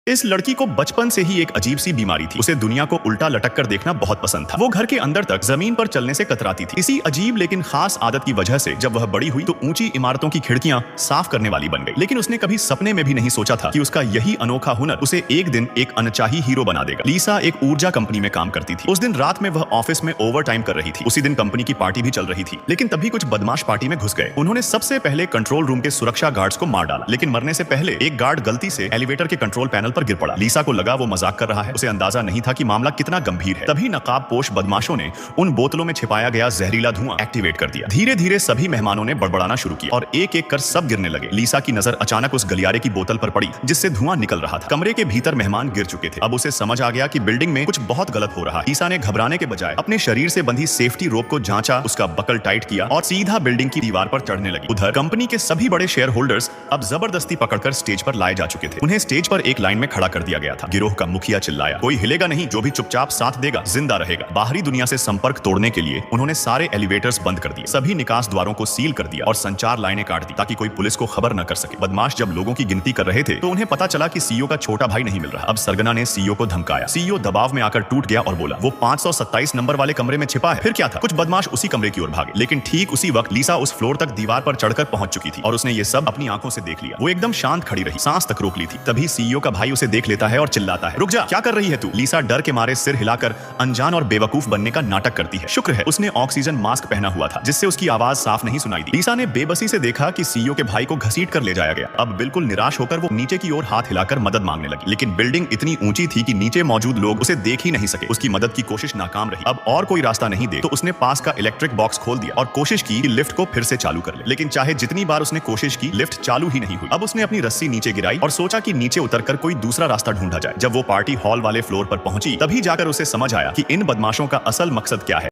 इस लड़की को बचपन से ही एक अजीब सी बीमारी थी। उसे दुनिया को उल्टा लटक कर देखना बहुत पसंद था। वो घर के अंदर तक जमीन पर चलने से कतराती थी। इसी अजीब लेकिन खास आदत की वजह से जब वह बड़ी हुई तो ऊंची इमारतों की खिड़कियां साफ करने वाली बन गई। लेकिन उसने कभी सपने में भी नहीं सोचा था कि उसका यही अनोखा हुनर उसे एक दिन एक अनचाही हीरो बना देगा। लीसा एक ऊर्जा कंपनी में काम करती थी। उस दिन रात में वह ऑफिस में ओवर टाइम कर रही थी। उसी दिन कंपनी की पार्टी भी चल रही थी। लेकिन तभी कुछ बदमाश पार्टी में घुस गए। उन्होंने सबसे पहले कंट्रोल रूम के सुरक्षा गार्ड्स को मार डाला। लेकिन मरने से पहले एक गार्ड गलती से एलिवेटर के कंट्रोल पैनल पर गिर पड़ा। लीसा को लगा वो मजाक कर रहा है। उसे अंदाजा नहीं था कि मामला कितना गंभीर है। तभी नकाबपोश बदमाशों ने उन बोतलों में छिपाया गया जहरीला धुआं एक्टिवेट कर दिया। धीरे धीरे सभी मेहमानों ने बड़बड़ाना शुरू किया और एक एक कर सब गिरने लगे। लीसा की नजर अचानक उस गलियारे की बोतल पर पड़ी जिससे धुआं निकल रहा था। कमरे के भीतर मेहमान गिर चुके थे। अब उसे समझ आ गया कि बिल्डिंग में कुछ बहुत गलत हो रहा है। लीसा ने घबराने के बजाय अपने शरीर से बंधी सेफ्टी रोप को जांचा, उसका बकल टाइट किया और सीधा बिल्डिंग की दीवार पर चढ़ने लगी। उधर कंपनी के सभी बड़े शेयर होल्डर्स अब जबरदस्ती पकड़कर स्टेज पर लाए जा चुके थे। उन्हें स्टेज पर एक लाइन में खड़ा कर दिया गया था। गिरोह का मुखिया चिल्लाया, कोई हिलेगा नहीं, जो भी चुपचाप साथ देगा जिंदा रहेगा। बाहरी दुनिया से संपर्क तोड़ने के लिए उन्होंने सारे एलिवेटर्स बंद कर दिए, सभी निकास द्वारों को सील कर दिया और संचार लाइनें काट दी ताकि कोई पुलिस को खबर न कर सके। बदमाश जब लोगों की गिनती कर रहे थे तो उन्हें पता चला कि सीईओ का छोटा भाई नहीं मिल रहा। अब सरगना ने सीईओ को धमकाया। सीईओ दबाव में आकर टूट गया और बोला, वो 527 नंबर वाले कमरे में छिपा है। फिर क्या था, कुछ बदमाश उसी कमरे की ओर भागे। लेकिन ठीक उसी वक्त लीसा उस फ्लोर तक दीवार पर चढ़कर पहुंच चुकी थी और उसने ये सब अपनी आंखों से देख लिया। वो एकदम शांत खड़ी रही, सांस तक रोक ली थी। तभी सीईओ का भाई उसे देख लेता है और चिल्लाता है, रुक जा, क्या कर रही है तू? लीसा डर के मारे सिर हिलाकर अनजान और बेवकूफ बनने का नाटक करती है। शुक्र है उसने ऑक्सीजन मास्क पहना हुआ था जिससे उसकी आवाज साफ नहीं सुनाई दी। लीसा ने बेबसी से देखा कि सीईओ के भाई को घसीट कर ले जाया गया। अब बिल्कुल निराश होकर वो नीचे की ओर हाथ हिलाकर मदद मांगने लगी। लेकिन बिल्डिंग इतनी ऊंची थी कि नीचे मौजूद लोग उसे देख ही नहीं सके। उसकी मदद की कोशिश नाकाम रही। अब और कोई रास्ता नहीं देख तो उसने पास का इलेक्ट्रिक बॉक्स खोल दिया और कोशिश की कि लिफ्ट को फिर से चालू कर ले। लेकिन चाहे जितनी बार उसने कोशिश की, लिफ्ट चालू ही नहीं हुई। अब उसने अपनी रस्सी नीचे गिराई और सोचा कि नीचे उतरकर कोई दूसरा रास्ता ढूंढा जाए। जब वो पार्टी हॉल वाले फ्लोर पर पहुंची तभी जाकर उसे समझ आया कि इन बदमाशों का असल मकसद क्या है।